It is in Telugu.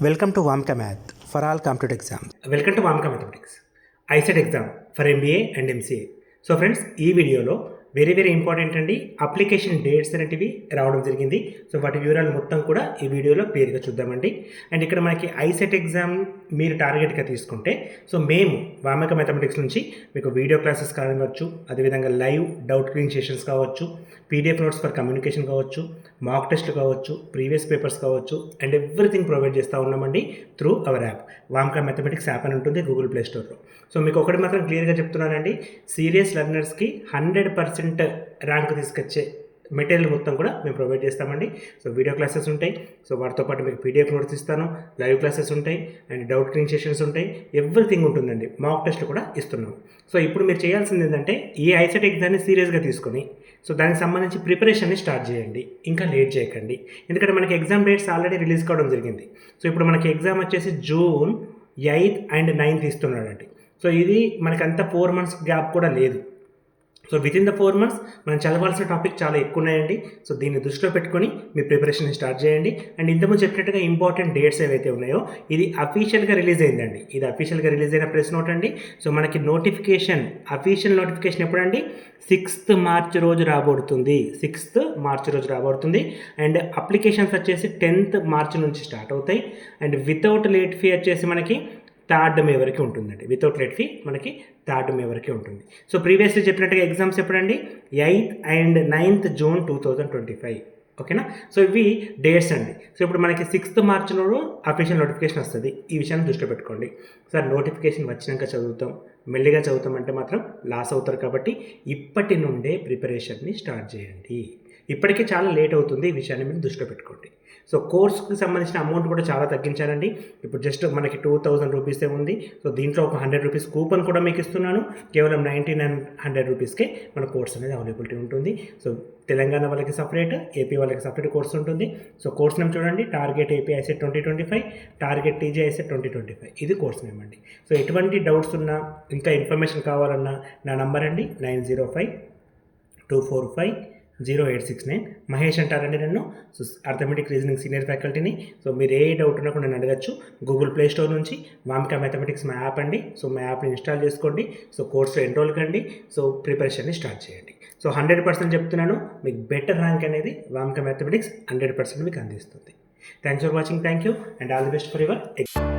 Welcome to Vamka Math for all competitive exams. Welcome to Vamaka mathematics ICET exam for MBA and MCA. So friends, ఈ వీడియోలో వెరీ ఇంపార్టెంట్ అండి, అప్లికేషన్ డేట్స్ అనేటివి రావడం జరిగింది. సో వాటి వివరాలు మొత్తం కూడా ఈ వీడియోలో క్లియర్గా చూద్దామండి. అండ్ ఇక్కడ మనకి ఐసెట్ ఎగ్జామ్ మీరు టార్గెట్గా తీసుకుంటే, సో మేము వామక మ్యాథమెటిక్స్ నుంచి మీకు వీడియో క్లాసెస్ కావచ్చు, అదేవిధంగా లైవ్ డౌట్ క్లియరింగ్ సెషన్స్ కావచ్చు, పీడిఎఫ్ నోట్స్ ఫర్ కమ్యూనికేషన్ కావచ్చు, మాక్ టెస్ట్లు కావచ్చు, ప్రీవియస్ పేపర్స్ కావచ్చు, అండ్ ఎవ్రీథింగ్ ప్రొవైడ్ చేస్తూ ఉన్నామండి through our app. Vamaka mathematics app అని ఉంటుంది గూగుల్ ప్లే స్టోర్లో. సో మీకు ఒకటి మాత్రం క్లియర్గా చెప్తున్నానండి, సీరియస్ లెర్నర్స్కి 100% ర్యాంక్ తీసుకొచ్చే మెటీరియల్ మొత్తం కూడా మేము ప్రొవైడ్ చేస్తామండి. సో వీడియో క్లాసెస్ ఉంటాయి, సో వాటితో పాటు మీకు పీడిఎఫ్ నోట్స్ ఇస్తాను, లైవ్ క్లాసెస్ ఉంటాయి, అండ్ డౌట్ క్లియరింగ్ సెషన్స్ ఉంటాయి, ఎవ్రీథింగ్ ఉంటుందండి. మాక్ టెస్ట్లు కూడా ఇస్తున్నాం. సో ఇప్పుడు మీరు చేయాల్సింది ఏంటంటే, ఈ ఐసెట్ ఎగ్జామ్ని సీరియస్గా తీసుకొని సో దానికి సంబంధించి ప్రిపరేషన్ని స్టార్ట్ చేయండి, ఇంకా లేట్ చేయకండి. ఎందుకంటే మనకి ఎగ్జామ్ డేట్స్ ఆల్రెడీ రిలీజ్ కావడం జరిగింది. సో ఇప్పుడు మనకి ఎగ్జామ్ వచ్చేసి జూన్ 8 అండ్ 9 ఇస్తున్నాడండి. సో ఇది మనకంతా 4 months గ్యాప్ కూడా లేదు. సో వితిన్ ద 4 months మనం చదవాల్సిన టాపిక్ చాలా ఎక్కువ ఉన్నాయండి. సో దీన్ని దృష్టిలో పెట్టుకొని మీ ప్రిపరేషన్ స్టార్ట్ చేయండి. అండ్ ఇంతకుముందు చెప్పినట్టుగా ఇంపార్టెంట్ డేట్స్ ఏవైతే ఉన్నాయో, ఇది అఫీషియల్గా రిలీజ్ అయిందండి. ఇది అఫీషియల్గా రిలీజ్ అయిన ప్రెస్ నోట్ అండి. సో మనకి నోటిఫికేషన్, అఫీషియల్ నోటిఫికేషన్ ఎప్పుడండి, 6th March రోజు రాబోతుంది. 6th March రోజు రాబోతుంది. అండ్ అప్లికేషన్స్ వచ్చేసి 10th March నుంచి స్టార్ట్ అవుతాయి. అండ్ వితౌట్ లేట్ ఫీ వచ్చేసి మనకి 3rd May వరకు ఉంటుందండి. వితౌట్ లేట్ ఫీ మనకి 3rd May వరకే ఉంటుంది. సో ప్రీవియస్లీ చెప్పినట్టుగా ఎగ్జామ్స్ ఎప్పుడండి, 8th and 9th June 2025. ఓకేనా. సో ఇవి డేట్స్ అండి. సో ఇప్పుడు మనకి 6th March అఫీషియల్ నోటిఫికేషన్ వస్తుంది. ఈ విషయాన్ని దృష్టిలో పెట్టుకోండి. సార్ నోటిఫికేషన్ వచ్చినాక చదువుతాం, మెల్లిగా చదువుతాం అంటే మాత్రం లాస్ అవుతారు. కాబట్టి ఇప్పటి నుండే ప్రిపరేషన్ని స్టార్ట్ చేయండి. ఇప్పటికే చాలా లేట్ అవుతుంది, ఈ విషయాన్ని మీరు దృష్టిలో పెట్టుకోండి. సో కోర్స్కి సంబంధించిన అమౌంట్ కూడా చాలా తగ్గించానండి. ఇప్పుడు జస్ట్ మనకి 2000 రూపీసే ఉంది. సో దీంట్లో ఒక 100 రూపీస్ కూపన్ కూడా మీకు ఇస్తున్నాను. కేవలం 9900 రూపీస్కే మన కోర్స్ అనేది అవైలబిలిటీ ఉంటుంది. సో తెలంగాణ వాళ్ళకి సపరేట్, ఏపీ వాళ్ళకి సపరేట్ కోర్స్ ఉంటుంది. సో కోర్స్ నేమ్ చూడండి, target AP ICET 2025, target TG ICET 2025. ఇది కోర్స్ నేమ్ అండి. సో ఎటువంటి డౌట్స్ ఉన్నా, ఇంకా ఇన్ఫర్మేషన్ కావాలన్నా నా నంబర్ అండి 9052450869. మహేష్ అంటారండి నన్ను. సో అర్థమెటిక్ రీజనింగ్ సీనియర్ ఫ్యాకల్టీని. సో మీరు ఏ డౌట్ ఉన్నా కూడా నన్ను అడగచ్చు. గూగుల్ ప్లే స్టోర్ నుంచి వామకా మ్యాథమెటిక్స్ మా యాప్ అండి. సో మా యాప్ని ఇన్స్టాల్ చేసుకోండి. సో కోర్సులో ఎన్రోల్ కండి. సో ప్రిపరేషన్ని స్టార్ట్ చేయండి. సో 100% చెప్తున్నాను, మీకు బెటర్ ర్యాంక్ అనేది వామకా మ్యాథమెటిక్స్ 100% మీకు అందిస్తుంది. Thanks for watching. Thank you and all the best for your exam.